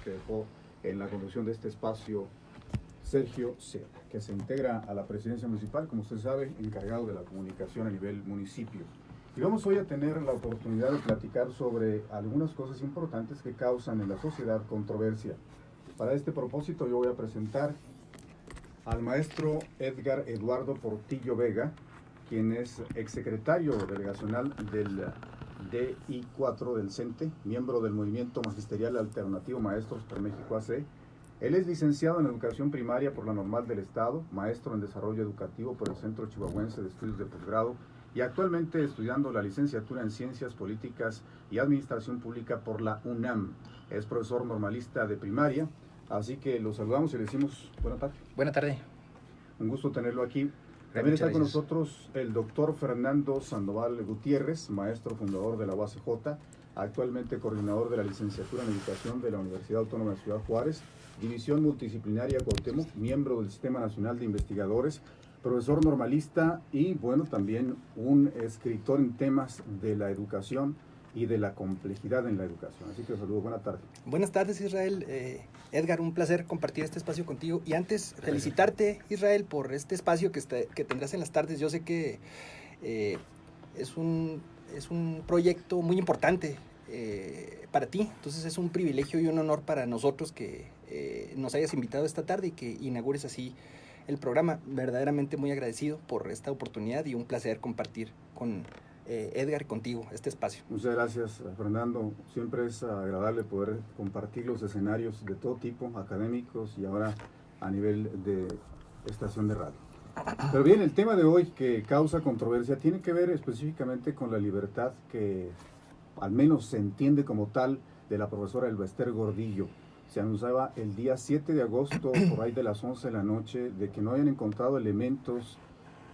que dejó en la conducción de este espacio Sergio Sea, que se integra a la presidencia municipal, como usted sabe, encargado de la comunicación a nivel municipio. Y vamos hoy a tener la oportunidad de platicar sobre algunas cosas importantes que causan en la sociedad controversia. Para este propósito yo voy a presentar al maestro Edgar Eduardo Portillo Vega, quien es exsecretario delegacional del DI4 del CENTE, miembro del Movimiento Magisterial Alternativo Maestros per México AC. Él es licenciado en Educación Primaria por la Normal del Estado, maestro en Desarrollo Educativo por el Centro Chihuahuense de Estudios de Posgrado y actualmente estudiando la licenciatura en Ciencias Políticas y Administración Pública por la UNAM. Es profesor normalista de primaria, así que lo saludamos y le decimos buenas tardes. Buenas tardes. Un gusto tenerlo aquí. También está con nosotros el doctor Fernando Sandoval Gutiérrez, maestro fundador de la UACJ, actualmente coordinador de la licenciatura en Educación de la Universidad Autónoma de Ciudad Juárez, División Multidisciplinaria Cuauhtémoc, miembro del Sistema Nacional de Investigadores, profesor normalista y, bueno, también un escritor en temas de la educación y de la complejidad en la educación. Así que saludos, buenas tardes. Buenas tardes, Israel. Edgar, un placer compartir este espacio contigo. Y antes, felicitarte, Israel, por este espacio que tendrás en las tardes. Yo sé que es un proyecto muy importante para ti. Entonces es un privilegio y un honor para nosotros que nos hayas invitado esta tarde y que inaugures así el programa. Verdaderamente muy agradecido por esta oportunidad y un placer compartir con Edgar, contigo, este espacio. Muchas gracias, Fernando. Siempre es agradable poder compartir los escenarios de todo tipo, académicos y ahora a nivel de estación de radio. Pero bien, el tema de hoy que causa controversia tiene que ver específicamente con la libertad que al menos se entiende como tal de la profesora Elba Ester Gordillo. Se anunciaba el día 7 de agosto, por ahí de las 11 de la noche, de que no hayan encontrado elementos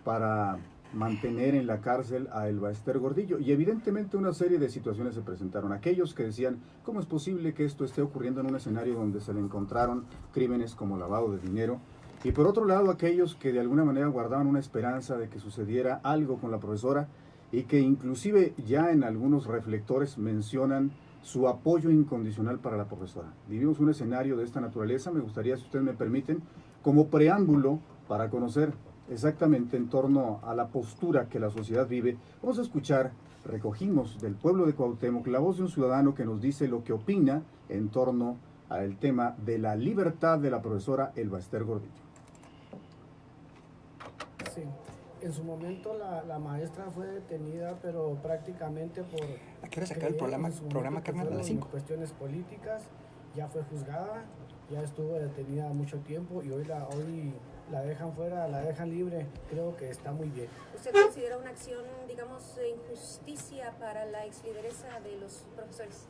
para mantener en la cárcel a Elba Ester Gordillo. Y evidentemente una serie de situaciones se presentaron. Aquellos que decían, ¿cómo es posible que esto esté ocurriendo en un escenario donde se le encontraron crímenes como lavado de dinero? Y por otro lado, aquellos que de alguna manera guardaban una esperanza de que sucediera algo con la profesora y que inclusive ya en algunos reflectores mencionan su apoyo incondicional para la profesora. Vivimos un escenario de esta naturaleza. Me gustaría, si ustedes me permiten, como preámbulo para conocer exactamente en torno a la postura que la sociedad vive, vamos a escuchar, recogimos del pueblo de Cuauhtémoc, la voz de un ciudadano que nos dice lo que opina en torno al tema de la libertad de la profesora Elba Ester Gordillo. Sí, en su momento la maestra fue detenida, pero prácticamente por... ¿A qué hora se acaba el programa carnal? A las 5. Cuestiones políticas, ya fue juzgada, ya estuvo detenida mucho tiempo y hoy la dejan fuera, la dejan libre. Creo que está muy bien. ¿Usted considera una acción, digamos, de injusticia para la exlideresa de los profesores?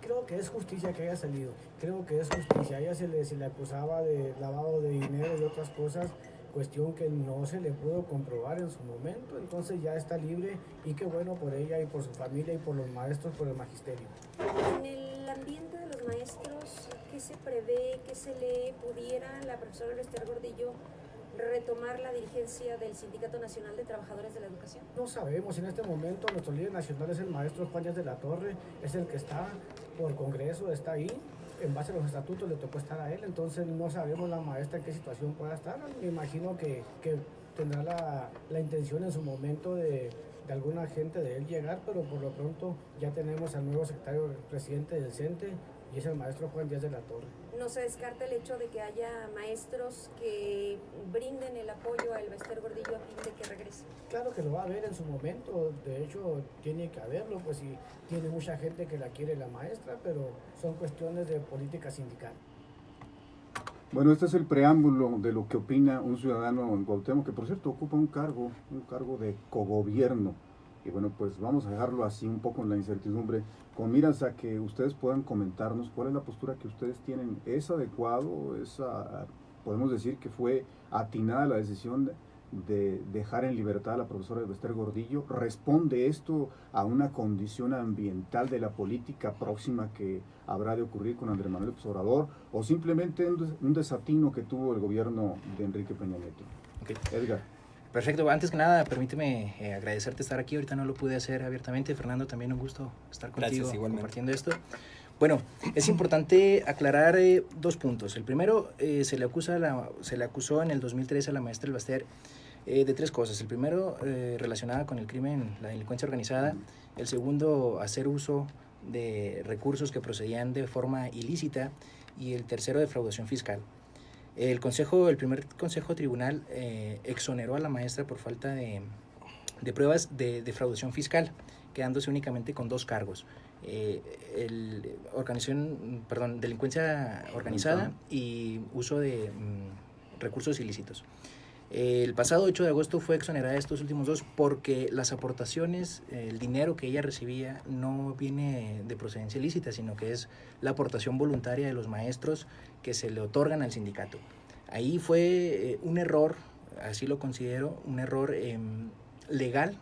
Creo que es justicia que haya salido, creo que es justicia. A ella se le acusaba de lavado de dinero y otras cosas, cuestión que no se le pudo comprobar en su momento, entonces ya está libre y qué bueno por ella y por su familia y por los maestros, por el magisterio. En el ambiente de los maestros, ¿qué se prevé, qué se le pudiera la profesora Elba Ester Gordillo retomar la dirigencia del Sindicato Nacional de Trabajadores de la Educación? No sabemos, en este momento nuestro líder nacional es el maestro Juan Díaz de la Torre, es el que está por Congreso, está ahí, en base a los estatutos le tocó estar a él, entonces no sabemos la maestra en qué situación pueda estar. Me imagino que tendrá la intención en su momento de alguna gente de él llegar, pero por lo pronto ya tenemos al nuevo secretario presidente del CENTE y es el maestro Juan Díaz de la Torre. ¿No se descarta el hecho de que haya maestros que brinden el apoyo a Elba Ester Gordillo a fin de que regrese? Claro que lo va a haber en su momento, de hecho tiene que haberlo, pues si tiene mucha gente que la quiere la maestra, pero son cuestiones de política sindical. Bueno, este es el preámbulo de lo que opina un ciudadano en Cuauhtémoc, que por cierto ocupa un cargo de cogobierno. Y bueno, pues vamos a dejarlo así un poco en la incertidumbre, con miras a que ustedes puedan comentarnos cuál es la postura que ustedes tienen. ¿Es adecuado? Podemos decir que fue atinada la decisión de dejar en libertad a la profesora Elba Ester Gordillo? ¿Responde esto a una condición ambiental de la política próxima que habrá de ocurrir con Andrés Manuel López Obrador? ¿O simplemente un desatino que tuvo el gobierno de Enrique Peña Nieto? Okay. Edgar. Perfecto, antes que nada, permíteme agradecerte estar aquí. Ahorita no lo pude hacer abiertamente. Fernando, también un gusto estar contigo. Gracias, igualmente. Compartiendo esto. Bueno, es importante aclarar dos puntos. El primero, se le acusó en el 2013 a la maestra Elbaster de tres cosas. El primero, relacionada con el crimen, la delincuencia organizada. El segundo, hacer uso de recursos que procedían de forma ilícita. Y el tercero, defraudación fiscal. El primer consejo tribunal exoneró a la maestra por falta de pruebas de defraudación fiscal, quedándose únicamente con dos cargos. Delincuencia organizada y uso de recursos ilícitos. El pasado 8 de agosto fue exonerada de estos últimos dos porque las aportaciones, el dinero que ella recibía no viene de procedencia ilícita, sino que es la aportación voluntaria de los maestros que se le otorgan al sindicato. Ahí fue un error, así lo considero, un error legal,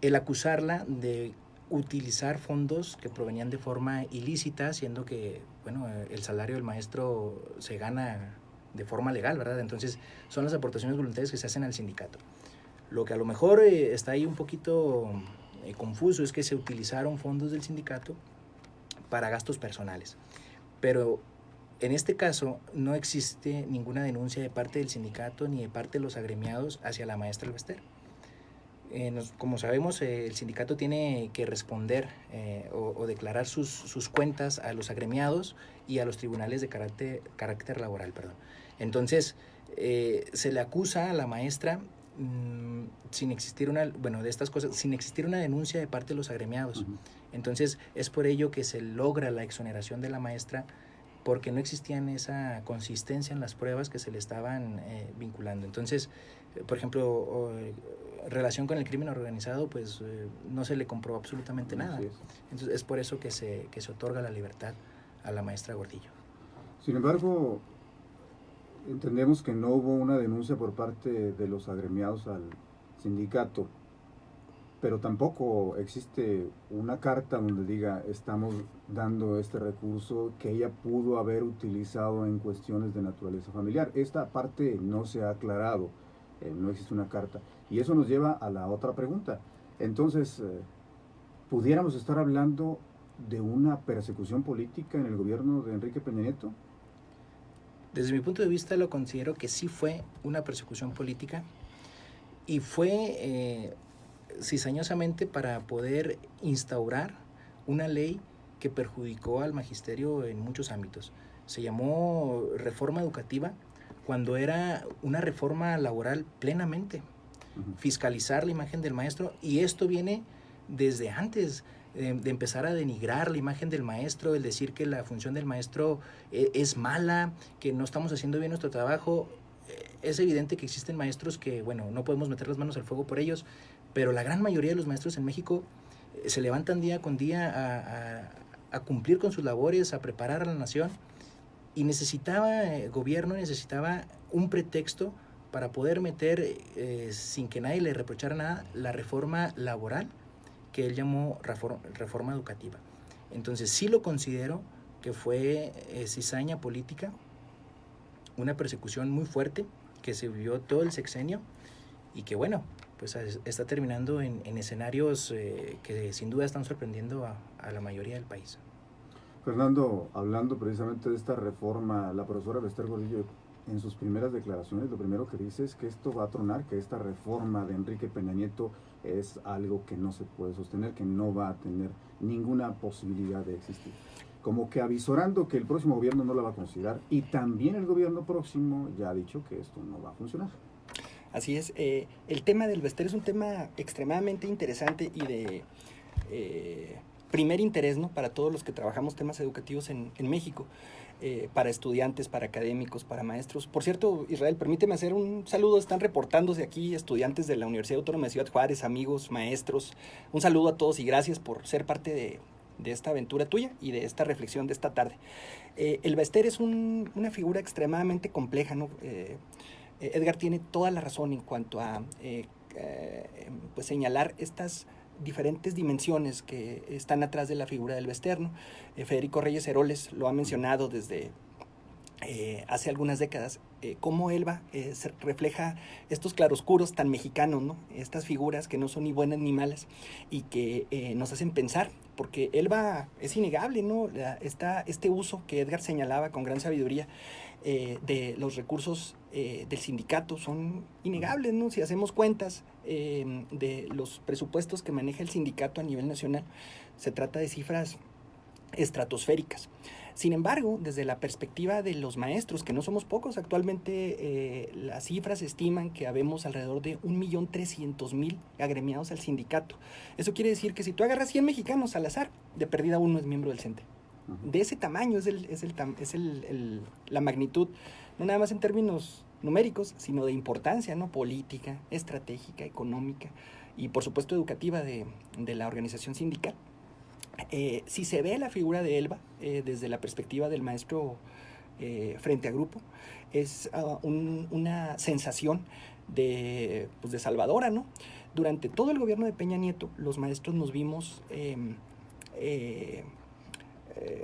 el acusarla de utilizar fondos que provenían de forma ilícita, siendo que, bueno, el salario del maestro se gana de forma legal, ¿verdad? Entonces, son las aportaciones voluntarias que se hacen al sindicato. Lo que a lo mejor está ahí un poquito confuso es que se utilizaron fondos del sindicato para gastos personales. Pero en este caso no existe ninguna denuncia de parte del sindicato ni de parte de los agremiados hacia la maestra Elbaster. Como sabemos, el sindicato tiene que responder o declarar sus cuentas a los agremiados y a los tribunales de carácter laboral. Entonces, se le acusa a la maestra sin existir una denuncia de parte de los agremiados. Uh-huh. Entonces, es por ello que se logra la exoneración de la maestra, porque no existían esa consistencia en las pruebas que se le estaban vinculando. Entonces, por ejemplo, relación con el crimen organizado, pues no se le comprobó absolutamente nada. Entonces, es por eso que se otorga la libertad a la maestra Gordillo. Sin embargo, entendemos que no hubo una denuncia por parte de los agremiados al sindicato, pero tampoco existe una carta donde diga estamos dando este recurso que ella pudo haber utilizado en cuestiones de naturaleza familiar. Esta parte no se ha aclarado, no existe una carta. Y eso nos lleva a la otra pregunta. Entonces, ¿pudiéramos estar hablando de una persecución política en el gobierno de Enrique Peña Nieto? Desde mi punto de vista lo considero que sí fue una persecución política y fue cizañosamente para poder instaurar una ley que perjudicó al magisterio en muchos ámbitos. Se llamó reforma educativa cuando era una reforma laboral plenamente. Fiscalizar la imagen del maestro, y esto viene desde antes de empezar a denigrar la imagen del maestro, el decir que la función del maestro es mala, que no estamos haciendo bien nuestro trabajo. Es evidente que existen maestros que, bueno, no podemos meter las manos al fuego por ellos, pero la gran mayoría de los maestros en México se levantan día con día a cumplir con sus labores, a preparar a la nación, y el gobierno necesitaba un pretexto para poder meter, sin que nadie le reprochara nada, la reforma laboral que él llamó reforma educativa. Entonces sí lo considero que fue cizaña política, una persecución muy fuerte que se vivió todo el sexenio y que, bueno, pues está terminando en escenarios que sin duda están sorprendiendo a la mayoría del país. Fernando, hablando precisamente de esta reforma, la profesora Elbaster Gordillo, en sus primeras declaraciones, lo primero que dice es que esto va a tronar, que esta reforma de Enrique Peña Nieto es algo que no se puede sostener, que no va a tener ninguna posibilidad de existir. Como que avisorando que el próximo gobierno no la va a considerar, y también el gobierno próximo ya ha dicho que esto no va a funcionar. Así es. El tema del Elbaster es un tema extremadamente interesante y de primer interés, ¿no?, para todos los que trabajamos temas educativos en México. Para estudiantes, para académicos, para maestros. Por cierto, Israel, permíteme hacer un saludo. Están reportándose aquí estudiantes de la Universidad Autónoma de Ciudad Juárez, amigos, maestros. Un saludo a todos y gracias por ser parte de esta aventura tuya y de esta reflexión de esta tarde. Elbaster es una figura extremadamente compleja, ¿no? Edgar tiene toda la razón en cuanto a pues señalar estas diferentes dimensiones que están atrás de la figura del Elbaster, ¿no? Federico Reyes Heroles lo ha mencionado desde hace algunas décadas, cómo Elba se refleja estos claroscuros tan mexicanos, ¿no? Estas figuras que no son ni buenas ni malas y que nos hacen pensar, porque Elba es innegable, ¿no? Este uso que Edgar señalaba con gran sabiduría de los recursos del sindicato son innegables, ¿no? Si hacemos cuentas de los presupuestos que maneja el sindicato a nivel nacional, se trata de cifras estratosféricas. Sin embargo, desde la perspectiva de los maestros, que no somos pocos, actualmente las cifras estiman que habemos alrededor de 1.300.000 agremiados al sindicato. Eso quiere decir que si tú agarras 100 mexicanos al azar, de perdida uno es miembro del CENTE. De ese tamaño es la magnitud, no nada más en términos numéricos, sino de importancia, ¿no? Política, estratégica, económica y por supuesto educativa de la organización sindical. Si se ve la figura de Elba desde la perspectiva del maestro frente a grupo, es una sensación de salvadora, ¿no? Durante todo el gobierno de Peña Nieto, los maestros nos vimos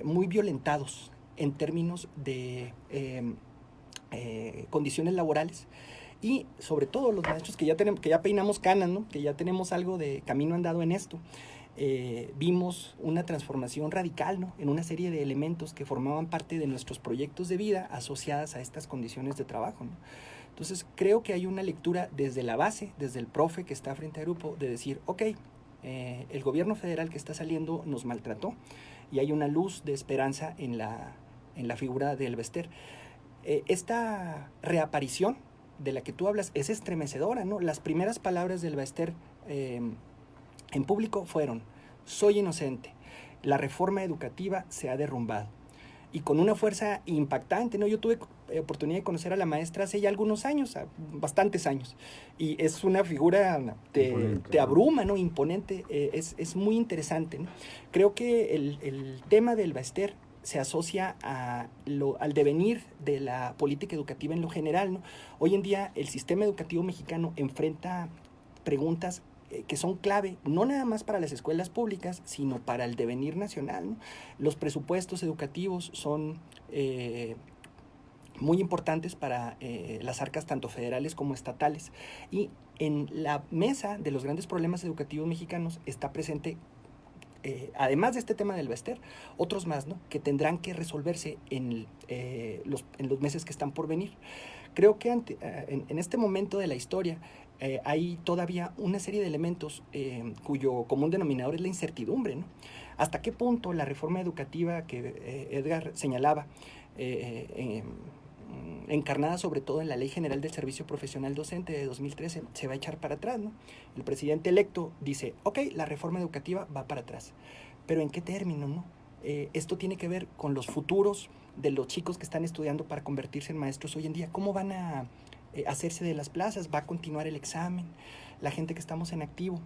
muy violentados en términos de condiciones laborales y sobre todo los maestros que ya peinamos canas, ¿no? Que ya tenemos algo de camino andado en esto. Vimos una transformación radical, ¿no? En una serie de elementos que formaban parte de nuestros proyectos de vida asociadas a estas condiciones de trabajo, ¿no? Entonces creo que hay una lectura desde la base, desde el profe que está frente al grupo, de decir, ok, el gobierno federal que está saliendo nos maltrató y hay una luz de esperanza en la figura de Elba Ester. Esta reaparición de la que tú hablas es estremecedora, ¿no? Las primeras palabras de Elba Ester en público fueron: soy inocente, la reforma educativa se ha derrumbado. Y con una fuerza impactante, ¿no? Yo tuve oportunidad de conocer a la maestra hace ya algunos años, bastantes años, y es una figura, te abruma, ¿no? Imponente, es muy interesante, ¿no? Creo que el tema del Elba Ester se asocia al devenir de la política educativa en lo general, ¿no? Hoy en día el sistema educativo mexicano enfrenta preguntas que son clave, no nada más para las escuelas públicas, sino para el devenir nacional, ¿no? Los presupuestos educativos son muy importantes para las arcas tanto federales como estatales. Y en la mesa de los grandes problemas educativos mexicanos está presente, además de este tema del Elba Ester, otros más, ¿no? Que tendrán que resolverse en los meses que están por venir. Creo que en este momento de la historia hay todavía una serie de elementos cuyo común denominador es la incertidumbre, ¿no? ¿Hasta qué punto la reforma educativa que Edgar señalaba, encarnada sobre todo en la Ley General del Servicio Profesional Docente de 2013, se va a echar para atrás, ¿no? El presidente electo dice, ok, la reforma educativa va para atrás, pero ¿en qué término, no? Esto tiene que ver con los futuros de los chicos que están estudiando para convertirse en maestros hoy en día. ¿Cómo van a hacerse de las plazas? ¿Va a continuar el examen? La gente que estamos en activo,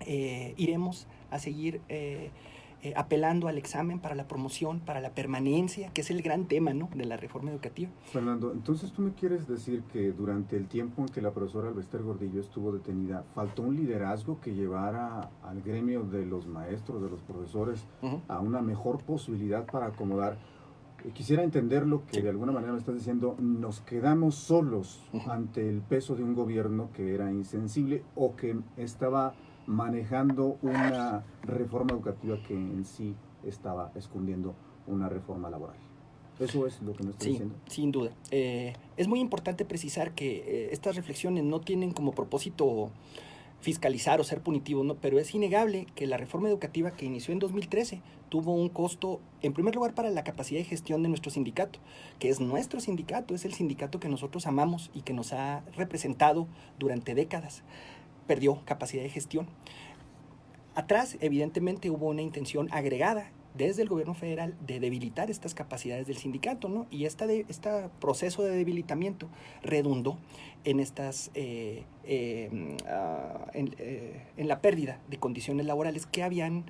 iremos a seguir apelando al examen para la promoción, para la permanencia, que es el gran tema, ¿no?, de la reforma educativa. Fernando, entonces tú me quieres decir que durante el tiempo en que la profesora Elba Ester Gordillo estuvo detenida, faltó un liderazgo que llevara al gremio de los maestros, de los profesores, a una mejor posibilidad para acomodar. Quisiera entender lo que de alguna manera me estás diciendo, nos quedamos solos ante el peso de un gobierno que era insensible o que estaba manejando una reforma educativa que en sí estaba escondiendo una reforma laboral. ¿Eso es lo que me estás diciendo? Sí, sin duda. Es muy importante precisar que estas reflexiones no tienen como propósito fiscalizar o ser punitivos, ¿no? Pero es innegable que la reforma educativa que inició en 2013 tuvo un costo, en primer lugar, para la capacidad de gestión de nuestro sindicato, que es nuestro sindicato, es el sindicato que nosotros amamos y que nos ha representado durante décadas. Perdió capacidad de gestión. Atrás, evidentemente, hubo una intención agregada desde el gobierno federal de debilitar estas capacidades del sindicato, ¿no? Y este proceso de debilitamiento redundó en en la pérdida de condiciones laborales que habían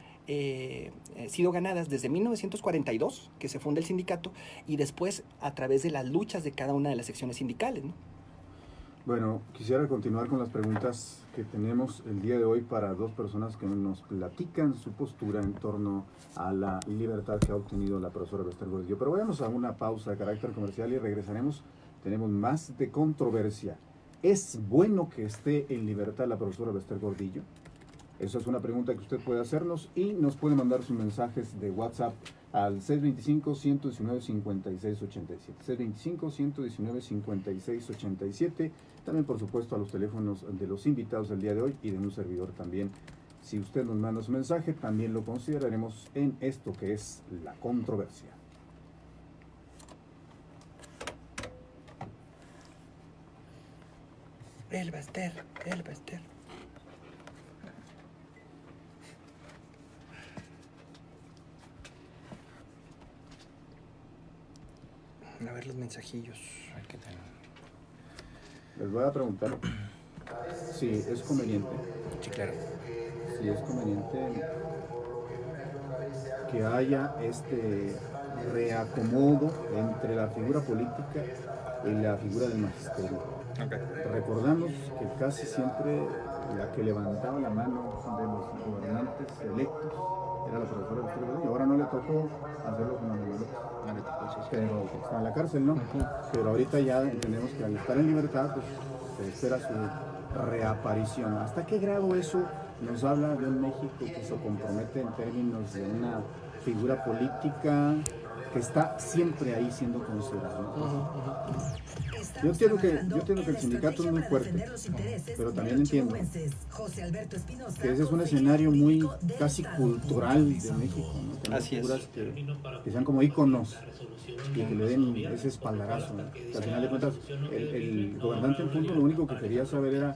sido ganadas desde 1942, que se funda el sindicato, y después a través de las luchas de cada una de las secciones sindicales, ¿no? Bueno, quisiera continuar con las preguntas que tenemos el día de hoy para dos personas que nos platican su postura en torno a la libertad que ha obtenido la profesora Bester Gordillo. Pero vayamos a una pausa de carácter comercial y regresaremos. Tenemos más de controversia. ¿Es bueno que esté en libertad la profesora Bester Gordillo? Esa es una pregunta que usted puede hacernos y nos puede mandar sus mensajes de WhatsApp al 625-119-5687. 625-119-5687. También, por supuesto, a los teléfonos de los invitados del día de hoy y de un servidor también. Si usted nos manda su mensaje, también lo consideraremos en esto que es la controversia. El Baster. A ver los mensajillos. A ver qué tal. Les voy a preguntar si es conveniente. Sí, claro. Si es conveniente que haya este reacomodo entre la figura política y la figura del magisterio. Okay. Recordamos que casi siempre la que levantaba la mano de los gobernantes electos era la profesora Bester Gordillo. Ahora no le tocó hacerlo con Manuel López. No le tocó, sí. Pero está en la cárcel, ¿no? Pero ahorita ya entendemos que al estar en libertad, pues se espera su reaparición. ¿Hasta qué grado eso nos habla de un México que se compromete en términos de una figura política que está siempre ahí siendo considerada, ¿no? Yo entiendo que el sindicato es muy fuerte, pero también entiendo que ese es un escenario muy casi cultural de México, ¿no? Tener Así es. figuras que sean como íconos y que le den ese espaldarazo, ¿no? Que al final de cuentas el gobernante en punto lo único que quería saber era: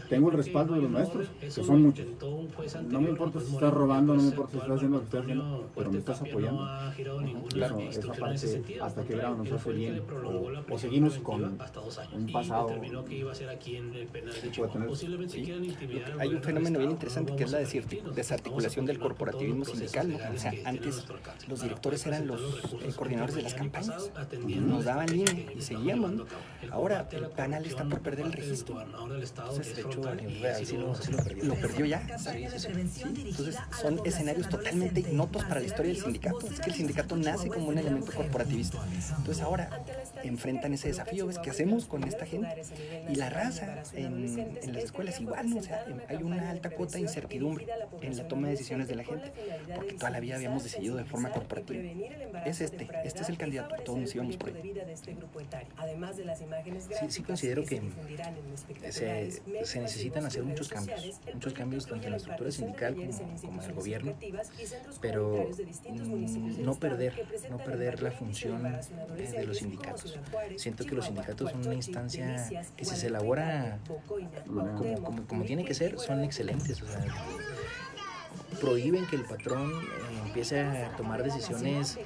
tengo el respaldo de los maestros, que son muchos, no me importa si estás robando, no me importa si estás haciendo lo que estás haciendo, pero me estás apoyando. Claro, esa parte hasta qué grado nos hace bien, o seguimos con un pasado que puede tener. Sí. Hay un fenómeno bien interesante que es la desarticulación del corporativismo sindical, ¿no? O sea, antes los directores eran los coordinadores de las campañas, nos daban línea y seguíamos, ¿no? Ahora el PANAL está por perder el registro. Entonces, de hecho, lo perdió ya. Sí. Entonces son escenarios totalmente ignotos para la historia del sindicato. Es que el sindicato nace como un elemento corporativista. Entonces ahora enfrentan ese desafío. ¿Ves qué hacemos con esta gente? Y la raza en las escuelas igual, ¿no? O sea, hay una alta cuota de incertidumbre en la toma de decisiones de la gente, porque toda la vida habíamos decidido de forma corporativa. Este es el candidato, todos nos íbamos por ahí. Sí considero que se necesitan hacer muchos cambios tanto en la estructura sindical como en el gobierno, pero no perder la función de los sindicatos. Siento que los sindicatos son una instancia que, si se elabora como tiene que ser, son excelentes. O sea, prohíben que el patrón empiece a tomar decisiones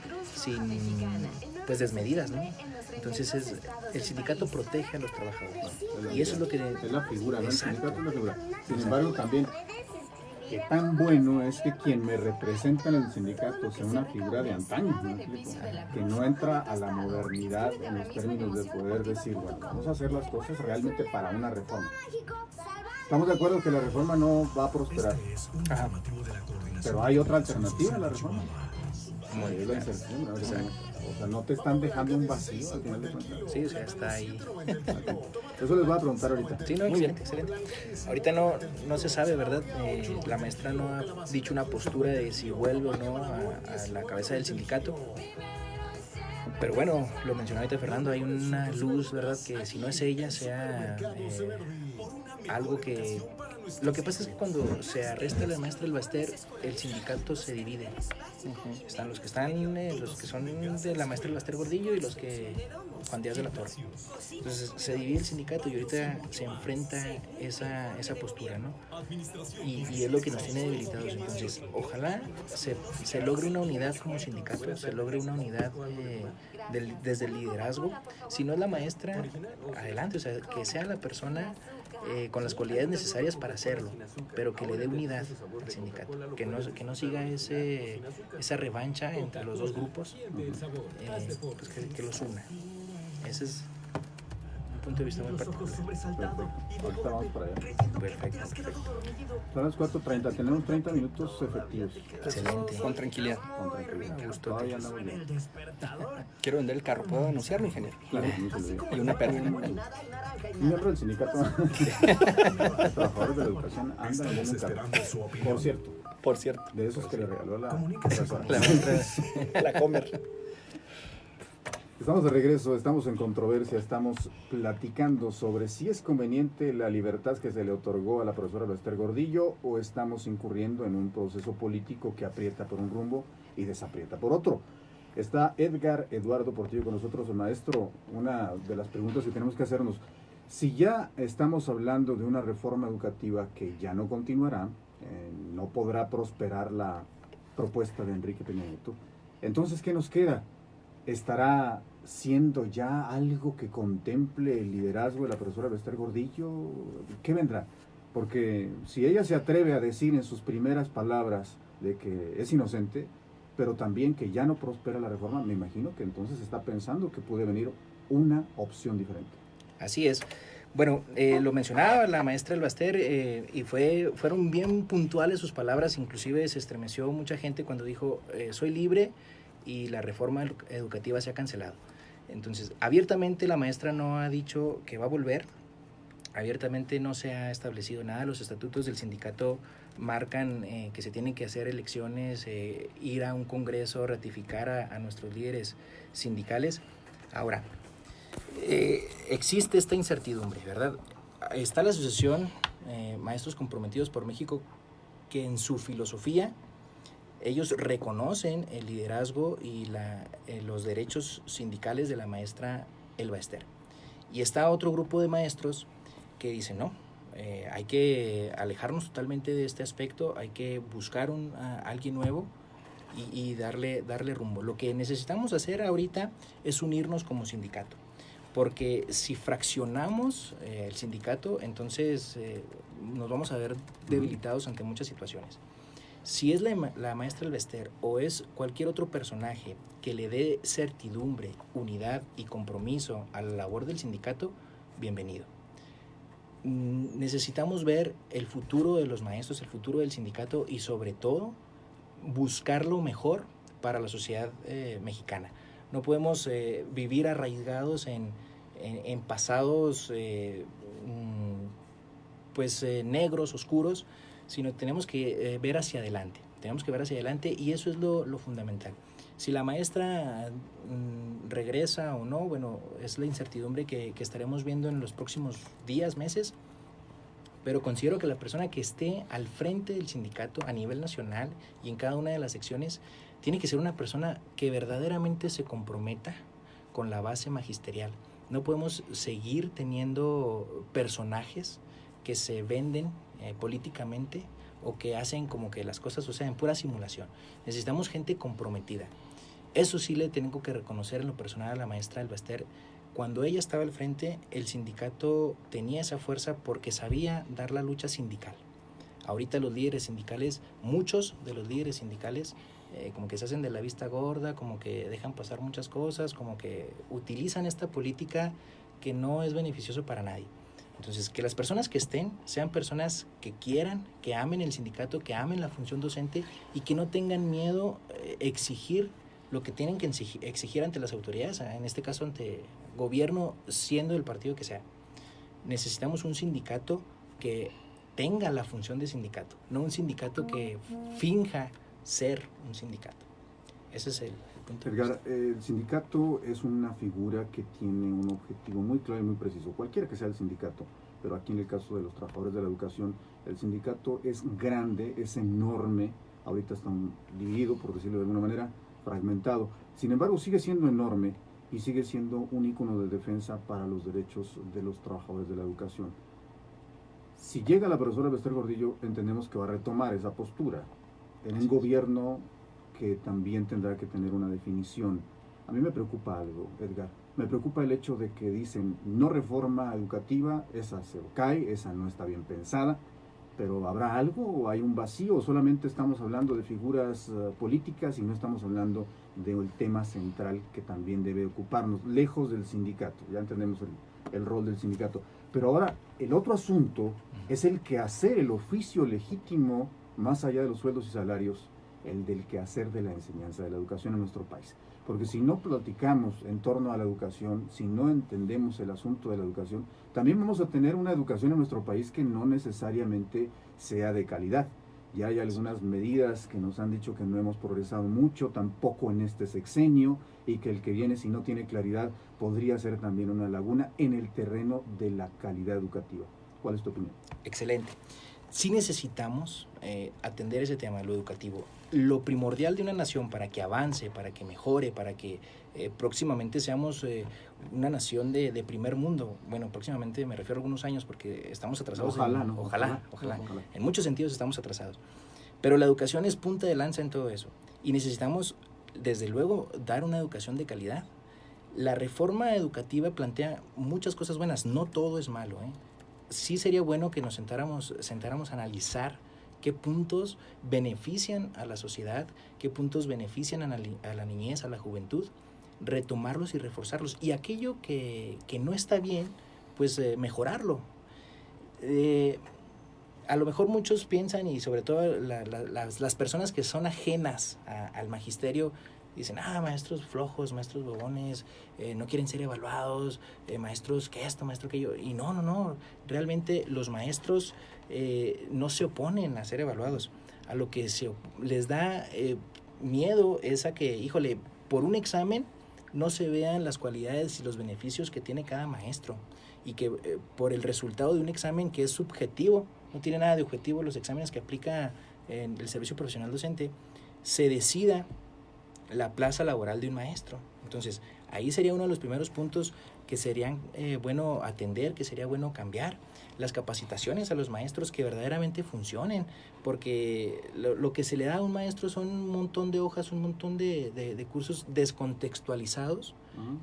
desmedidas, ¿no? Entonces el sindicato protege a los trabajadores, ¿no? Y eso es lo que es la figura, ¿no? El Exacto. sindicato es la figura. Sin embargo, también qué tan bueno es que quien me representa en el sindicato sea una figura de antaño, ¿no? Que no entra a la modernidad en los términos de poder decir, bueno, vamos a hacer las cosas realmente para una reforma. Estamos de acuerdo que la reforma no va a prosperar. Ajá. Pero hay otra alternativa a la reforma, como es la inserción, ¿no? O sea, no te están dejando un vacío al final de cuentas. Sí, o sea, está ahí. Eso les voy a preguntar ahorita. Sí, no, Muy excelente. Ahorita no se sabe, ¿verdad? La maestra no ha dicho una postura de si vuelve o no a la cabeza del sindicato. Pero bueno, lo mencionó ahorita Fernando, hay una luz, ¿verdad? Que si no es ella, sea algo que... Lo que pasa es que cuando se arresta a la maestra del Baster, el sindicato se divide. Están los que son de la maestra del Baster Gordillo y los que Juan Díaz de la Torre. Entonces se divide el sindicato y ahorita se enfrenta esa postura, ¿no? Y es lo que nos tiene debilitados. Entonces, ojalá se logre una unidad como sindicato, se logre una unidad desde el liderazgo. Si no es la maestra, adelante, o sea, que sea la persona con las cualidades necesarias para hacerlo, pero que le dé unidad al sindicato, que no siga esa revancha entre los dos grupos, pues que los una. Ese es un punto de vista muy particular. Perfecto. Ahorita vamos para allá. Perfecto. Son las 4:30, tenemos 30 minutos efectivos. Excelente. Con tranquilidad. Con tranquilidad. Me gustó. Todavía andamos bien. Quiero vender el carro. ¿Puedo anunciarlo, ingeniero? Claro, no se olvide. Y una perla. Miembro del sindicato de trabajadores de la educación anda en un carro. Por cierto, Por cierto. de esos que le regaló la profesora. La comer. Estamos de regreso, estamos en controversia, estamos platicando sobre si es conveniente la libertad que se le otorgó a la profesora Bester Gordillo o estamos incurriendo en un proceso político que aprieta por un rumbo y desaprieta por otro. Está Edgar Eduardo Portillo con nosotros, el maestro. Una de las preguntas que tenemos que hacernos, si ya estamos hablando de una reforma educativa que ya no continuará, no podrá prosperar la propuesta de Enrique Peña Nieto, entonces, ¿qué nos queda? ¿Estará siendo ya algo que contemple el liderazgo de la profesora Bester Gordillo? ¿Qué vendrá? Porque si ella se atreve a decir en sus primeras palabras de que es inocente, pero también que ya no prospera la reforma, me imagino que entonces está pensando que puede venir una opción diferente. Así es. Bueno, lo mencionaba la maestra Elbaster y fueron bien puntuales sus palabras, inclusive se estremeció mucha gente cuando dijo soy libre y la reforma educativa se ha cancelado. Entonces, abiertamente la maestra no ha dicho que va a volver, abiertamente no se ha establecido nada, los estatutos del sindicato marcan que se tienen que hacer elecciones, ir a un congreso, ratificar a nuestros líderes sindicales. Ahora, existe esta incertidumbre, ¿verdad? Está la asociación Maestros Comprometidos por México, que en su filosofía ellos reconocen el liderazgo y los derechos sindicales de la maestra Elbaster. Y está otro grupo de maestros que dicen no, hay que alejarnos totalmente de este aspecto, hay que buscar a alguien nuevo y darle rumbo. Lo que necesitamos hacer ahorita es unirnos como sindicato, porque si fraccionamos el sindicato, entonces nos vamos a ver debilitados ante muchas situaciones. Si es la maestra Elbaster o es cualquier otro personaje que le dé certidumbre, unidad y compromiso a la labor del sindicato, bienvenido. Necesitamos ver el futuro de los maestros, el futuro del sindicato y sobre todo buscar lo mejor para la sociedad mexicana. No podemos vivir arraigados en pasados negros, oscuros, sino tenemos que ver hacia adelante. Tenemos que ver hacia adelante y eso es lo fundamental. Si la maestra regresa o no, bueno, es la incertidumbre que estaremos viendo en los próximos días, meses, pero considero que la persona que esté al frente del sindicato a nivel nacional y en cada una de las secciones tiene que ser una persona que verdaderamente se comprometa con la base magisterial. No podemos seguir teniendo personajes que se venden políticamente o que hacen como que las cosas sucedan en pura simulación. Necesitamos gente comprometida. Eso sí le tengo que reconocer en lo personal a la maestra Elbaster. Cuando ella estaba al frente, el sindicato tenía esa fuerza porque sabía dar la lucha sindical. Ahorita los líderes sindicales, muchos de los líderes sindicales, como que se hacen de la vista gorda, como que dejan pasar muchas cosas, como que utilizan esta política que no es beneficioso para nadie. Entonces, que las personas que estén sean personas que quieran, que amen el sindicato, que amen la función docente y que no tengan miedo exigir lo que tienen que exigir ante las autoridades, en este caso ante gobierno, siendo el partido que sea. Necesitamos un sindicato que tenga la función de sindicato, no un sindicato que finja ser un sindicato. Ese es el punto. Edgar, el sindicato es una figura que tiene un objetivo muy claro y muy preciso, cualquiera que sea el sindicato, pero aquí en el caso de los trabajadores de la educación, el sindicato es grande, es enorme, ahorita está dividido, por decirlo de alguna manera, fragmentado, sin embargo sigue siendo enorme y sigue siendo un ícono de defensa para los derechos de los trabajadores de la educación. Si llega la profesora Bester Gordillo, entendemos que va a retomar esa postura en un gobierno que también tendrá que tener una definición. A mí me preocupa algo, Edgar. Me preocupa el hecho de que dicen no reforma educativa, esa se cae, esa no está bien pensada, pero ¿habrá algo o hay un vacío? ¿O solamente estamos hablando de figuras políticas y no estamos hablando del tema central que también debe ocuparnos, lejos del sindicato? Ya entendemos el rol del sindicato. Pero ahora, el otro asunto es el quehacer, el oficio legítimo, más allá de los sueldos y salarios, el del quehacer de la enseñanza, de la educación en nuestro país. Porque si no platicamos en torno a la educación, si no entendemos el asunto de la educación, también vamos a tener una educación en nuestro país que no necesariamente sea de calidad. Ya hay algunas medidas que nos han dicho que no hemos progresado mucho, tampoco en este sexenio, y que el que viene, si no tiene claridad, podría ser también una laguna en el terreno de la calidad educativa. ¿Cuál es tu opinión? Excelente. Sí necesitamos atender ese tema, lo educativo. Lo primordial de una nación para que avance, para que mejore, para que próximamente seamos una nación de primer mundo. Bueno, próximamente me refiero a algunos años porque estamos atrasados. Ojalá, ¿no? Ojalá. En muchos sentidos estamos atrasados. Pero la educación es punta de lanza en todo eso. Y necesitamos, desde luego, dar una educación de calidad. La reforma educativa plantea muchas cosas buenas. No todo es malo, Sí sería bueno que nos sentáramos a analizar qué puntos benefician a la sociedad, qué puntos benefician a la niñez, a la juventud, retomarlos y reforzarlos. Y aquello que no está bien, pues mejorarlo. A lo mejor muchos piensan, y sobre todo las personas que son ajenas al magisterio, dicen, maestros flojos, maestros bobones, no quieren ser evaluados, maestros que esto, maestro que yo. Y no, realmente los maestros no se oponen a ser evaluados. A lo que les da miedo es a que, híjole, por un examen no se vean las cualidades y los beneficios que tiene cada maestro, y que por el resultado de un examen que es subjetivo, no tiene nada de objetivo los exámenes que aplica en el servicio profesional docente, se decida la plaza laboral de un maestro. Entonces, ahí sería uno de los primeros puntos que serían bueno atender, que sería bueno cambiar. Las capacitaciones a los maestros que verdaderamente funcionen, porque lo que se le da a un maestro son un montón de hojas, un montón de cursos descontextualizados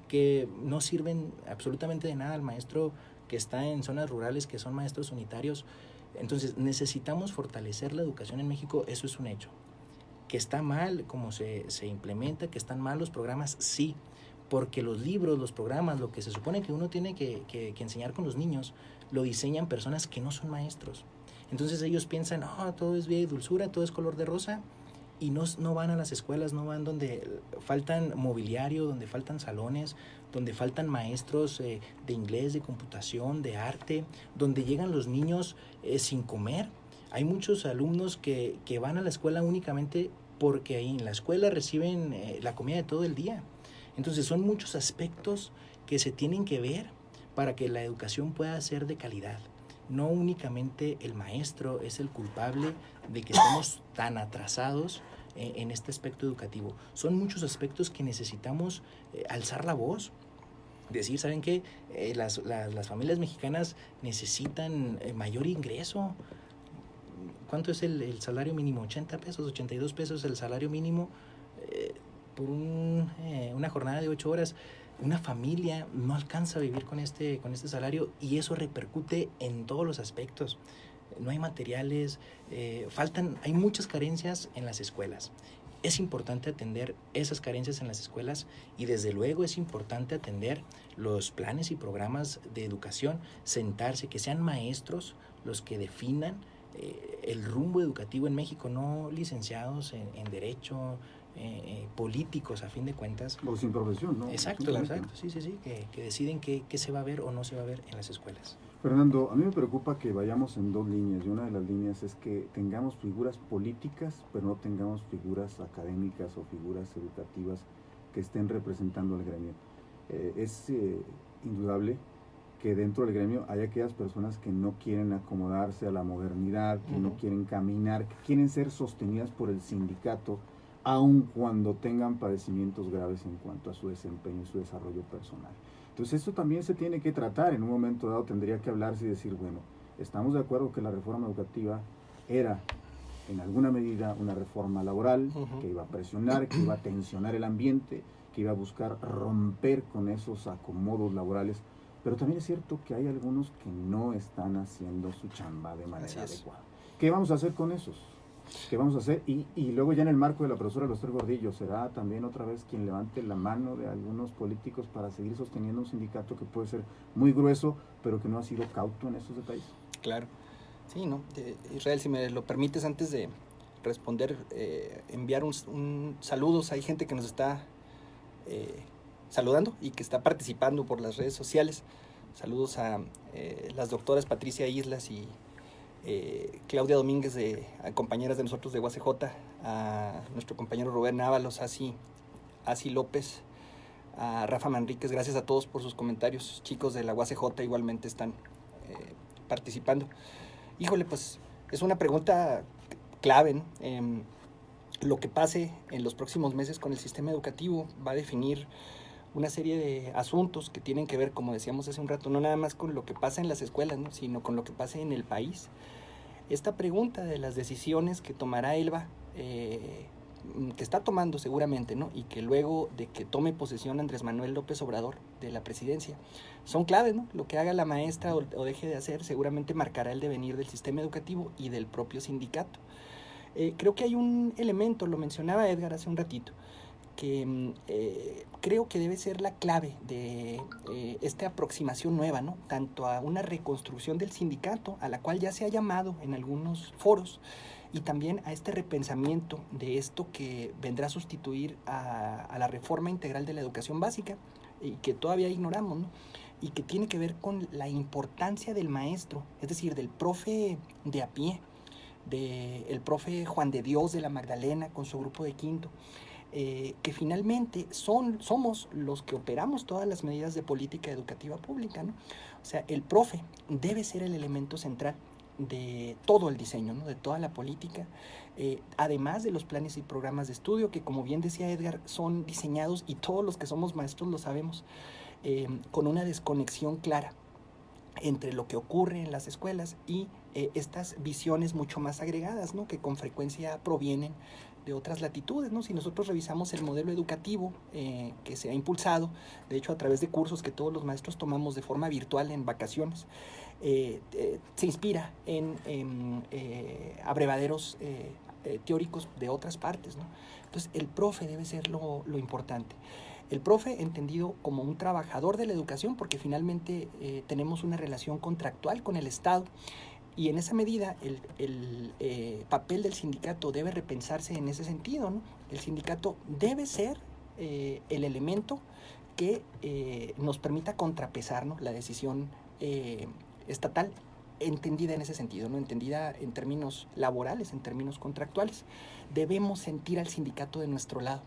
que no sirven absolutamente de nada al maestro que está en zonas rurales, que son maestros unitarios. Entonces, necesitamos fortalecer la educación en México, eso es un hecho. Que está mal cómo se implementa, que están mal los programas, sí, porque los libros, los programas, lo que se supone que uno tiene que enseñar con los niños, lo diseñan personas que no son maestros. Entonces ellos piensan, todo es vida y dulzura, todo es color de rosa, y no van a las escuelas, no van donde faltan mobiliario, donde faltan salones, donde faltan maestros de inglés, de computación, de arte, donde llegan los niños sin comer. Hay muchos alumnos que van a la escuela únicamente porque ahí en la escuela reciben la comida de todo el día. Entonces son muchos aspectos que se tienen que ver para que la educación pueda ser de calidad. No únicamente el maestro es el culpable de que estemos tan atrasados en este aspecto educativo. Son muchos aspectos que necesitamos alzar la voz. Decir, ¿saben qué? Las familias mexicanas necesitan mayor ingreso. ¿Cuánto es el salario mínimo? 80 pesos, 82 pesos el salario mínimo por una jornada de 8 horas. Una familia no alcanza a vivir con este salario, y eso repercute en todos los aspectos. No hay materiales, hay muchas carencias en las escuelas. Es importante atender esas carencias en las escuelas, y desde luego es importante atender los planes y programas de educación, sentarse, que sean maestros los que definan el rumbo educativo en México, no licenciados en Derecho, políticos a fin de cuentas. O sin profesión, ¿no? Exacto, sí, que deciden qué se va a ver o no se va a ver en las escuelas. Fernando, a mí me preocupa que vayamos en dos líneas, y una de las líneas es que tengamos figuras políticas, pero no tengamos figuras académicas o figuras educativas que estén representando al gremio. Es indudable que dentro del gremio hay aquellas personas que no quieren acomodarse a la modernidad, que no quieren caminar, que quieren ser sostenidas por el sindicato, aun cuando tengan padecimientos graves en cuanto a su desempeño y su desarrollo personal. Entonces esto también se tiene que tratar. En un momento dado tendría que hablarse y decir, bueno, estamos de acuerdo que la reforma educativa era en alguna medida una reforma laboral, que iba a presionar, que iba a tensionar el ambiente, que iba a buscar romper con esos acomodos laborales, pero también es cierto que hay algunos que no están haciendo su chamba de manera adecuada. ¿qué vamos a hacer con esos? ¿Qué vamos a hacer? Y luego ya en el marco de la profesora Loster Gordillo, ¿será también otra vez quien levante la mano de algunos políticos para seguir sosteniendo un sindicato que puede ser muy grueso, pero que no ha sido cauto en estos detalles? Claro. Sí, ¿no? Israel, si me lo permites, antes de responder, enviar un saludos. Hay gente que nos está saludando y que está participando por las redes sociales. Saludos a las doctoras Patricia Islas y Claudia Domínguez, compañeras de nosotros de UACJ, a nuestro compañero Rubén Ábalos, Asi López, a Rafa Manríquez. Gracias a todos por sus comentarios. Chicos de la UACJ igualmente están participando. Híjole, pues es una pregunta clave, ¿no? Lo que pase en los próximos meses con el sistema educativo va a definir una serie de asuntos que tienen que ver, como decíamos hace un rato, no nada más con lo que pasa en las escuelas, ¿no? Sino con lo que pasa en el país. Esta pregunta de las decisiones que tomará Elba, que está tomando seguramente, ¿no? Y que luego de que tome posesión Andrés Manuel López Obrador de la presidencia, son claves, ¿no? Lo que haga la maestra o deje de hacer seguramente marcará el devenir del sistema educativo y del propio sindicato. Creo que hay un elemento, lo mencionaba Edgar hace un ratito, que creo que debe ser la clave de esta aproximación nueva, ¿no? Tanto a una reconstrucción del sindicato, a la cual ya se ha llamado en algunos foros, y también a este repensamiento de esto que vendrá a sustituir a la reforma integral de la educación básica, y que todavía ignoramos, ¿no? Y que tiene que ver con la importancia del maestro, es decir, del profe de a pie, del profe Juan de Dios de la Magdalena con su grupo de quinto, que finalmente somos los que operamos todas las medidas de política educativa pública, ¿no? O sea, el profe debe ser el elemento central de todo el diseño, ¿no? De toda la política, además de los planes y programas de estudio que, como bien decía Edgar, son diseñados, y todos los que somos maestros lo sabemos, con una desconexión clara entre lo que ocurre en las escuelas y estas visiones mucho más agregadas, ¿no? Que con frecuencia provienen de otras latitudes, ¿no? Si nosotros revisamos el modelo educativo que se ha impulsado, de hecho a través de cursos que todos los maestros tomamos de forma virtual en vacaciones, se inspira en abrevaderos teóricos de otras partes, ¿no? Entonces el profe debe ser lo importante. El profe entendido como un trabajador de la educación, porque finalmente tenemos una relación contractual con el Estado, y en esa medida el papel del sindicato debe repensarse en ese sentido, ¿no? El sindicato debe ser el elemento que nos permita contrapesar, ¿no? La decisión estatal, entendida en ese sentido, ¿no? Entendida en términos laborales, en términos contractuales. Debemos sentir al sindicato de nuestro lado.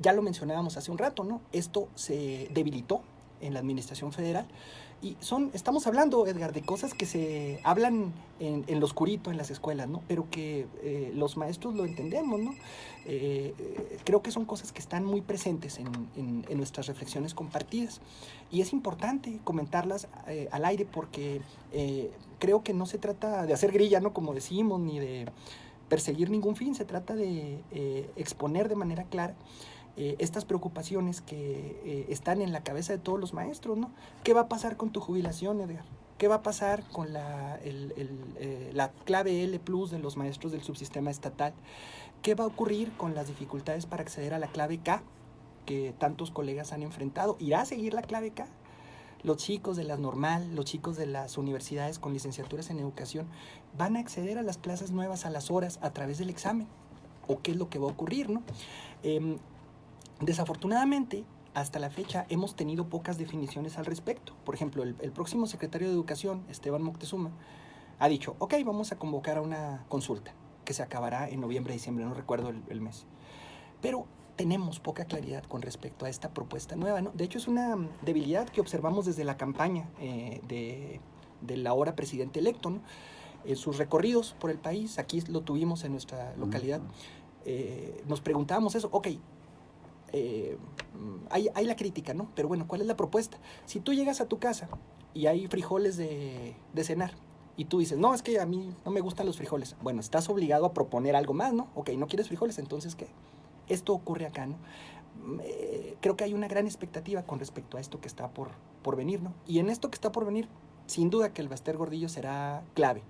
Ya lo mencionábamos hace un rato, ¿no? Esto se debilitó en la administración federal, y estamos hablando, Edgar, de cosas que se hablan en lo oscurito en las escuelas, ¿no? Pero que los maestros lo entendemos, ¿no? Creo que son cosas que están muy presentes en nuestras reflexiones compartidas, y es importante comentarlas al aire, porque creo que no se trata de hacer grilla, ¿no? Como decimos, ni de perseguir ningún fin, se trata de exponer de manera clara estas preocupaciones que están en la cabeza de todos los maestros, ¿no? ¿Qué va a pasar con tu jubilación, Edgar? ¿Qué va a pasar con la clave L+ de los maestros del subsistema estatal? ¿Qué va a ocurrir con las dificultades para acceder a la clave K que tantos colegas han enfrentado? ¿Irá a seguir la clave K? Los chicos de la normal, los chicos de las universidades con licenciaturas en educación, ¿van a acceder a las plazas nuevas a las horas a través del examen? ¿O qué es lo que va a ocurrir, ¿no? Desafortunadamente, hasta la fecha hemos tenido pocas definiciones al respecto. Por ejemplo, el próximo secretario de Educación, Esteban Moctezuma, ha dicho, ok, vamos a convocar a una consulta que se acabará en noviembre, diciembre, no recuerdo el mes. Pero tenemos poca claridad con respecto a esta propuesta nueva, ¿no? De hecho, es una debilidad que observamos desde la campaña del ahora presidente electo, ¿no? En sus recorridos por el país, aquí lo tuvimos en nuestra localidad, nos preguntábamos eso, ok, hay la crítica, ¿no? Pero bueno, ¿cuál es la propuesta? Si tú llegas a tu casa y hay frijoles de cenar, y tú dices, no, es que a mí no me gustan los frijoles. Bueno, estás obligado a proponer algo más, ¿no? Ok, no quieres frijoles, entonces, ¿qué? Esto ocurre acá, ¿no? Creo que hay una gran expectativa con respecto a esto que está por venir, ¿no? Y en esto que está por venir, sin duda que el Baster Gordillo será clave.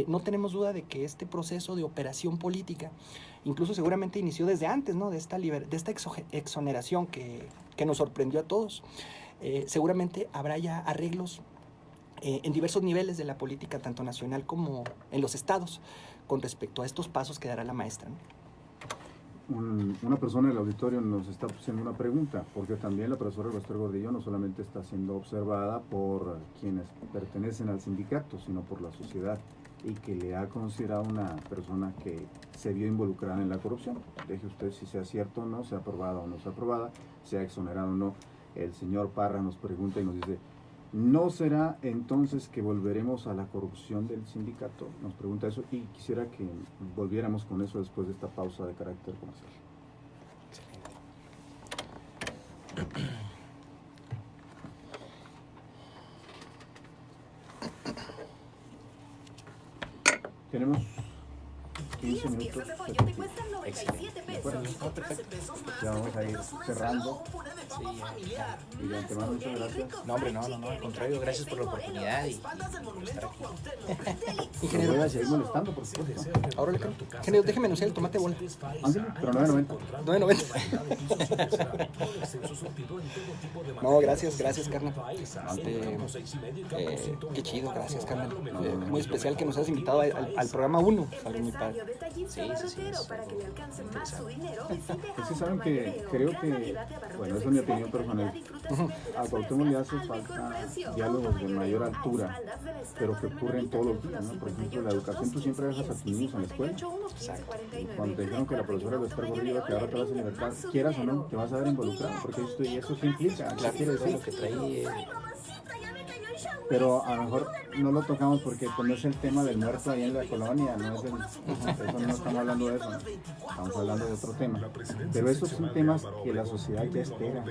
no tenemos duda de que este proceso de operación política, incluso seguramente inició desde antes, ¿no? De esta exoneración que nos sorprendió a todos. Seguramente habrá ya arreglos en diversos niveles de la política, tanto nacional como en los estados, con respecto a estos pasos que dará la maestra, ¿no? Una persona en el auditorio nos está haciendo una pregunta, porque también la profesora Elbester Gordillo no solamente está siendo observada por quienes pertenecen al sindicato, sino por la sociedad, y que le ha considerado una persona que se vio involucrada en la corrupción. Deje usted si sea cierto o no, sea aprobada o no sea aprobada, sea exonerada o no. El señor Parra nos pregunta y nos dice, ¿no será entonces que volveremos a la corrupción del sindicato? Nos pregunta eso y quisiera que volviéramos con eso después de esta pausa de carácter comercial. Tenemos 15 minutos. Excelente. ¿De acuerdo? Ya vamos a ir cerrando. Sí, ya. Y de antemano, muchas gracias. No, hombre, no, al contrario, gracias por la oportunidad y por estar aquí. Lo voy a seguir molestando, por supuesto. Ahora, ingeniero, déjeme anunciar el tomate bola. Ándale, pero 9.90. 9.90. No, gracias, carnal. Qué chido, gracias, carnal. Muy especial que nos hayas invitado al programa 1. Algo muy padre. Sí. Es que saben que creo que, bueno, esa es mi opinión personal, a Cuauhtémoc le hace falta diálogos de mayor altura, pero que ocurren todos los días, ¿no? Por ejemplo, la educación, tú siempre dejas a tus niños en la escuela. Cuando te dijeron que la profesora Elbester Gordillo que ahora te vas a libertad, quieras o no, te vas a ver involucrado, porque esto y eso qué implica, ¿qué quiere decir? Lo que trae Pero a lo mejor no lo tocamos porque pues, no es el tema del muerto ahí en la colonia, no es eso no estamos hablando de eso, estamos hablando de otro tema. Pero esos son temas que la sociedad ya espera.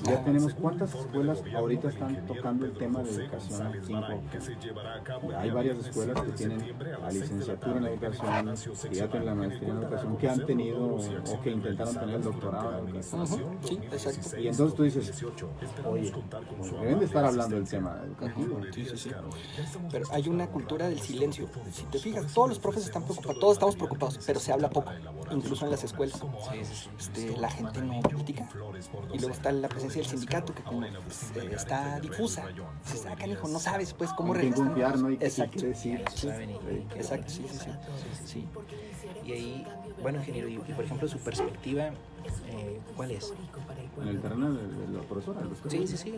Ya tenemos cuántas escuelas ahorita están tocando el tema de educación 5. Hay varias escuelas que tienen la licenciatura en educación, que ya tienen la maestría en educación, que han tenido o que intentaron tener el doctorado en educación. Sí, exacto. Y entonces tú dices, oye, deben de estar hablando del tema educativo. Sí. Pero hay una cultura del silencio. Si te fijas, todos los profes están preocupados, todos estamos preocupados, pero se habla poco, incluso en las escuelas. La gente no critica. Y luego está la presencia del sindicato, que como está difusa. Se sacan, hijo, no sabes pues cómo confiar, ¿no? Y exacto. qué decir. Exacto, sí. Y ahí, bueno, ingeniero, y por ejemplo, su perspectiva, ¿cuál es? En el terreno de la profesora. Sí, su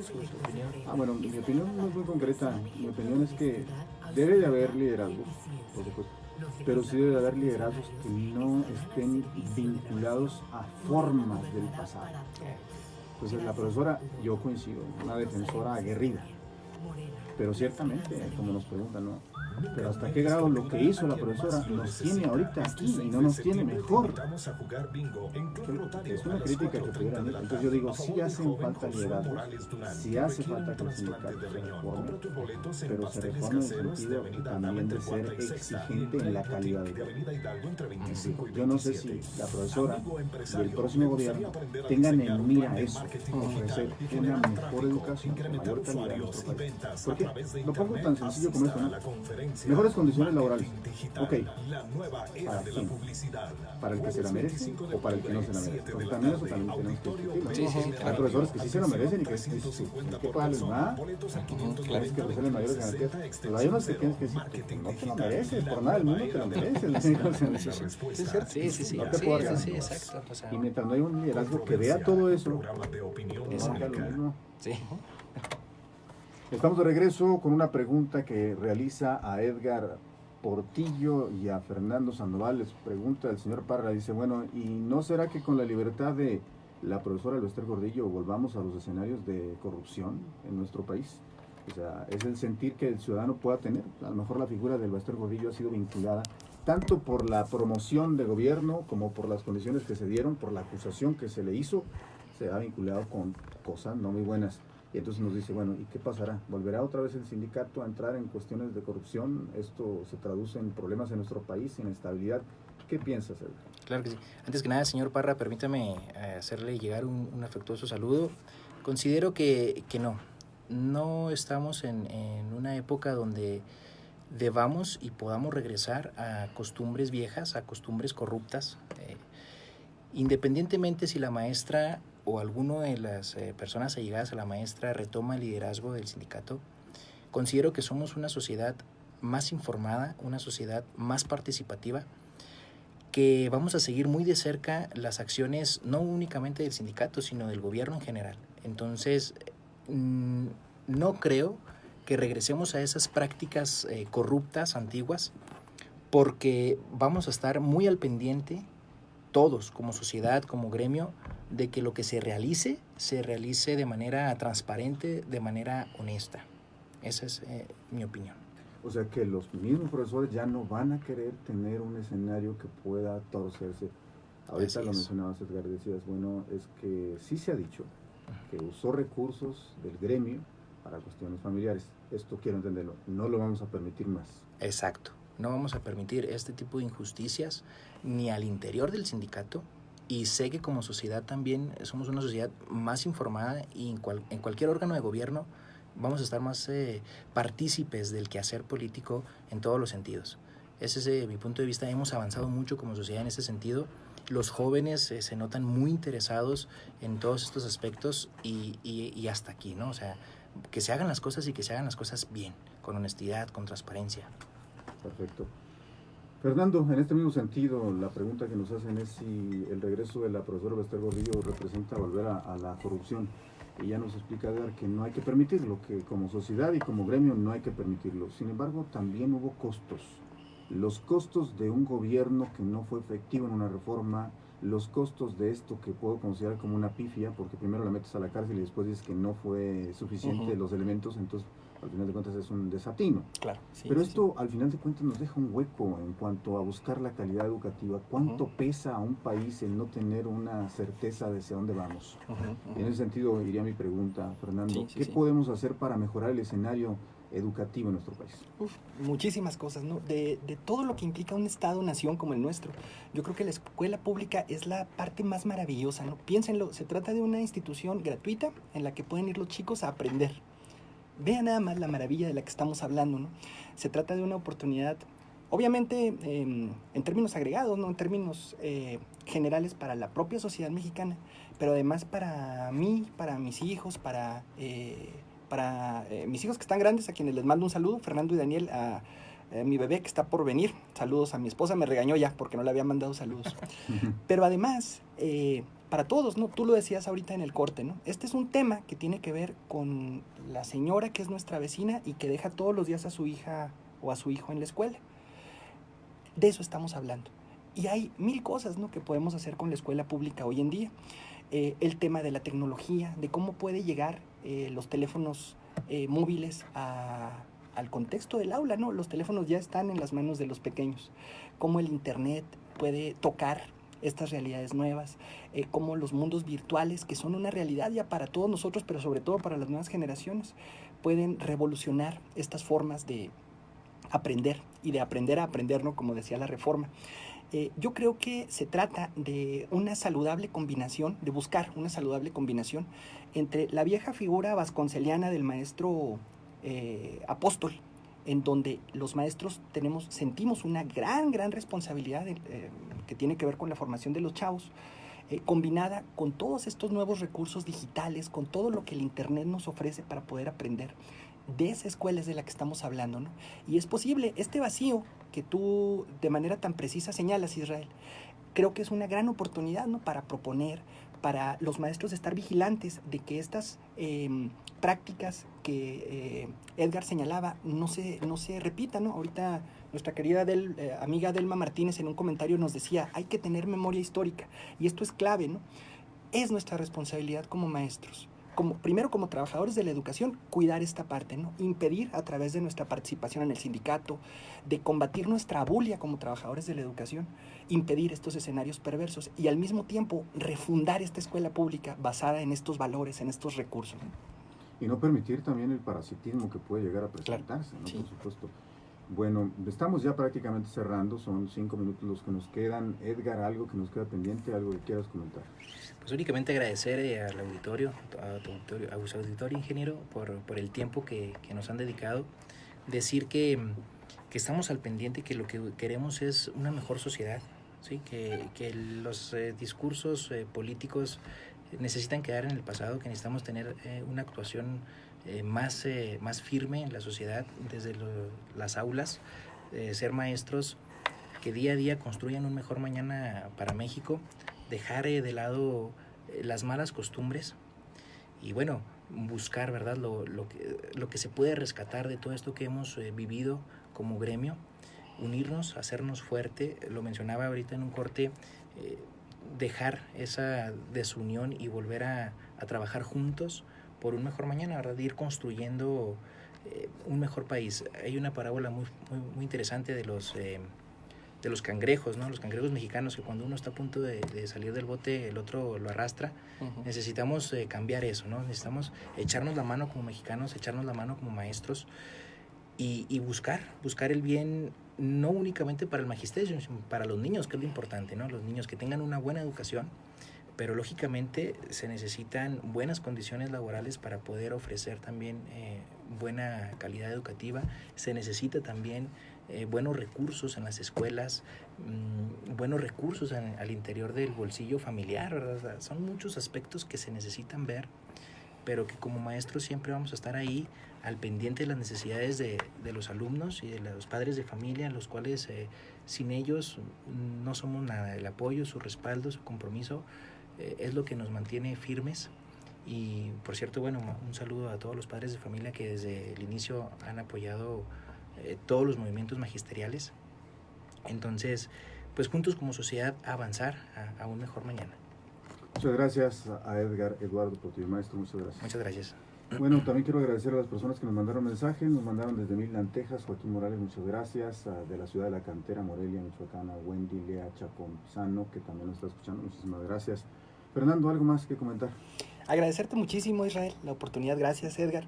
opinión. Bueno, mi opinión no es muy concreta. Mi opinión es que debe de haber liderazgos, por supuesto, pero sí debe de haber liderazgos que no estén vinculados a formas del pasado. Entonces la profesora, yo coincido, una defensora aguerrida, pero ciertamente, como nos preguntan, ¿no? Pero hasta qué grado lo que hizo la profesora nos tiene ahorita aquí y no nos tiene mejor. Es una crítica que pudiera venir. Entonces yo digo, sí hacen falta liderazgos, sí hace falta que el sindicato se reforme, pero se reforme en el sentido también de ser exigente en la calidad de vida. Yo no sé si la profesora y el próximo gobierno tengan en mira eso, ofrecer una mejor educación, mayor calidad en nuestro país. Porque lo pongo tan sencillo como eso, ¿no? Mejores condiciones laborales. Ok. ¿Para quién? ¿Para el que se la merece o para el que no se la merece? Porque también eso también tenemos que discutirlo. Hay profesores que sí se lo merecen y que sí, hay que pagarles más, tienes que ofrecerles mayores garantías. Pero hay unos que tienes que decir que no te lo mereces, por nada del mundo te lo mereces. Es cierto. Sí. No te puedo regalar. Sí, exacto. O sea, y mientras no hay un liderazgo que vea todo eso, no haga lo mismo. sí. Estamos de regreso con una pregunta que realiza a Edgar Portillo y a Fernando Sandoval. Les pregunta el señor Parra, dice, bueno, ¿y no será que con la libertad de la profesora Elbester Gordillo volvamos a los escenarios de corrupción en nuestro país? O sea, es el sentir que el ciudadano pueda tener. A lo mejor la figura de Elbester Gordillo ha sido vinculada tanto por la promoción de gobierno como por las condiciones que se dieron, por la acusación que se le hizo, se ha vinculado con cosas no muy buenas. Y entonces nos dice, bueno, ¿y qué pasará? ¿Volverá otra vez el sindicato a entrar en cuestiones de corrupción? ¿Esto se traduce en problemas en nuestro país, inestabilidad? ¿Qué piensas, Edgar? Claro que sí. Antes que nada, señor Parra, permítame hacerle llegar un afectuoso saludo. Considero que no estamos en una época donde debamos y podamos regresar a costumbres viejas, a costumbres corruptas, independientemente si la maestra o alguno de las personas allegadas a la maestra retoma el liderazgo del sindicato. Considero que somos una sociedad más informada, una sociedad más participativa, que vamos a seguir muy de cerca las acciones no únicamente del sindicato, sino del gobierno en general. Entonces, no creo que regresemos a esas prácticas corruptas, antiguas, porque vamos a estar muy al pendiente, todos como sociedad, como gremio, de que lo que se realice de manera transparente, de manera honesta. Esa es mi opinión. O sea que los mismos profesores ya no van a querer tener un escenario que pueda torcerse. Ahorita lo mencionabas, Edgar, decías, bueno, es que sí se ha dicho que usó recursos del gremio para cuestiones familiares. Esto quiero entenderlo, no lo vamos a permitir más. Exacto, no vamos a permitir este tipo de injusticias ni al interior del sindicato, y sé que como sociedad también somos una sociedad más informada, y en cualquier órgano de gobierno vamos a estar más partícipes del quehacer político en todos los sentidos. Ese es mi punto de vista. Hemos avanzado mucho como sociedad en ese sentido. Los jóvenes se notan muy interesados en todos estos aspectos, y hasta aquí, ¿no? O sea, que se hagan las cosas y que se hagan las cosas bien, con honestidad, con transparencia. Perfecto. Fernando, en este mismo sentido, la pregunta que nos hacen es si el regreso de la profesora Bester Gordillo representa volver a la corrupción. Y ya nos explica Edgar que no hay que permitirlo, que como sociedad y como gremio no hay que permitirlo. Sin embargo, también hubo costos. Los costos de un gobierno que no fue efectivo en una reforma, los costos de esto que puedo considerar como una pifia, porque primero la metes a la cárcel y después dices que no fue suficiente los elementos, entonces al final de cuentas es un desatino. Claro, sí, pero sí, esto al final de cuentas nos deja un hueco en cuanto a buscar la calidad educativa. ¿Cuánto pesa a un país el no tener una certeza de hacia dónde vamos? Y en ese sentido iría mi pregunta, Fernando, ¿qué podemos hacer para mejorar el escenario educativo en nuestro país? Muchísimas cosas, ¿no? De todo lo que implica un Estado-nación como el nuestro. Yo creo que la escuela pública es la parte más maravillosa, ¿no? Piénsenlo, se trata de una institución gratuita en la que pueden ir los chicos a aprender. Vean nada más la maravilla de la que estamos hablando, ¿no? Se trata de una oportunidad, obviamente en términos agregados, ¿no? En términos generales para la propia sociedad mexicana, pero además para mí, para mis hijos, para mis hijos que están grandes, a quienes les mando un saludo, Fernando y Daniel, a mi bebé que está por venir, saludos a mi esposa, me regañó ya porque no le había mandado saludos. Pero además, para todos, ¿no? Tú lo decías ahorita en el corte, ¿no? Este es un tema que tiene que ver con la señora que es nuestra vecina y que deja todos los días a su hija o a su hijo en la escuela. De eso estamos hablando. Y hay mil cosas, ¿no?, que podemos hacer con la escuela pública hoy en día. El tema de la tecnología, de cómo puede llegar los teléfonos móviles al contexto del aula, ¿no? Los teléfonos ya están en las manos de los pequeños. Cómo el internet puede tocar estas realidades nuevas, cómo los mundos virtuales, que son una realidad ya para todos nosotros, pero sobre todo para las nuevas generaciones, pueden revolucionar estas formas de aprender y de aprender a aprender, ¿no?, como decía la reforma. Yo creo que se trata de una saludable combinación, de buscar una saludable combinación entre la vieja figura vasconceliana del maestro apóstol, en donde los maestros sentimos una gran responsabilidad que tiene que ver con la formación de los chavos, combinada con todos estos nuevos recursos digitales, con todo lo que el internet nos ofrece para poder aprender. De esa escuela es de la que estamos hablando, ¿no? Y es posible, este vacío que tú de manera tan precisa señalas, Israel, creo que es una gran oportunidad, ¿no?, para proponer, para los maestros estar vigilantes de que estas prácticas que Edgar señalaba no se repitan, ¿no? Ahorita nuestra querida amiga Delma Martínez en un comentario nos decía, hay que tener memoria histórica, y esto es clave, ¿no? Es nuestra responsabilidad como maestros, primero como trabajadores de la educación, cuidar esta parte, ¿no? Impedir a través de nuestra participación en el sindicato, de combatir nuestra abulia como trabajadores de la educación, impedir estos escenarios perversos y al mismo tiempo refundar esta escuela pública basada en estos valores, en estos recursos, ¿no? Y no permitir también el parasitismo que puede llegar a presentarse, claro, ¿no? Sí. Por supuesto. Bueno, estamos ya prácticamente cerrando, son 5 minutos los que nos quedan. Edgar, ¿algo que nos queda pendiente, algo que quieras comentar? Pues únicamente agradecer al auditorio, a su auditorio, ingeniero, por el tiempo que nos han dedicado. Decir que que estamos al pendiente, que lo que queremos es una mejor sociedad, ¿sí? Que los discursos políticos necesitan quedar en el pasado, que necesitamos tener una actuación más firme en la sociedad, desde las aulas, ser maestros que día a día construyan un mejor mañana para México, dejar de lado las malas costumbres y bueno, buscar, ¿verdad?, lo que se puede rescatar de todo esto que hemos vivido como gremio, unirnos, hacernos fuerte. Lo mencionaba ahorita en un corte, dejar esa desunión y volver a trabajar juntos por un mejor mañana, ¿verdad?, de ir construyendo un mejor país. Hay una parábola muy interesante de los cangrejos, ¿no? Los cangrejos mexicanos, que cuando uno está a punto de salir del bote, el otro lo arrastra. Uh-huh. Necesitamos cambiar eso, ¿no? Necesitamos echarnos la mano como mexicanos, echarnos la mano como maestros y buscar el bien, no únicamente para el magisterio, sino para los niños, que es lo importante, ¿no? Los niños que tengan una buena educación, pero lógicamente se necesitan buenas condiciones laborales para poder ofrecer también buena calidad educativa. Se necesita también buenos recursos en las escuelas, buenos recursos al interior del bolsillo familiar, ¿verdad? Son muchos aspectos que se necesitan ver, pero que como maestros siempre vamos a estar ahí al pendiente de las necesidades de los alumnos y de los padres de familia, los cuales sin ellos no somos nada. El apoyo, su respaldo, su compromiso es lo que nos mantiene firmes. Y por cierto, bueno, un saludo a todos los padres de familia que desde el inicio han apoyado todos los movimientos magisteriales. Entonces, pues juntos como sociedad avanzar a un mejor mañana. Muchas gracias a Edgar Eduardo Portillo, maestro, muchas gracias. Muchas gracias. Bueno, también quiero agradecer a las personas que nos mandaron mensajes, nos mandaron desde Midland, Texas, Joaquín Morales, muchas gracias, de la ciudad de La Cantera, Morelia, Michoacán, Wendy Lea Chapompzano, que también nos está escuchando, muchísimas gracias. Fernando, ¿algo más que comentar? Agradecerte muchísimo, Israel, la oportunidad, gracias, Edgar,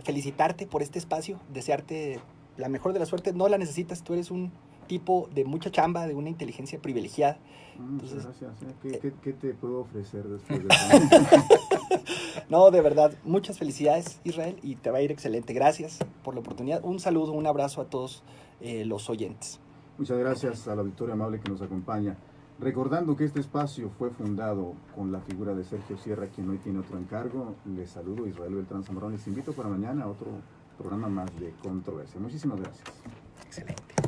felicitarte por este espacio, desearte la mejor de las suertes, no la necesitas, tú eres un tipo de mucha chamba, de una inteligencia privilegiada. Entonces, muchas gracias. ¿Qué te puedo ofrecer después de eso? No, de verdad, muchas felicidades, Israel, y te va a ir excelente. Gracias por la oportunidad. Un saludo, un abrazo a todos los oyentes. Muchas gracias al auditorio amable que nos acompaña. Recordando que este espacio fue fundado con la figura de Sergio Sierra, quien hoy tiene otro encargo, les saludo, Israel Beltrán Zambrón, les invito para mañana a otro programa más de Controversia. Muchísimas gracias. Excelente.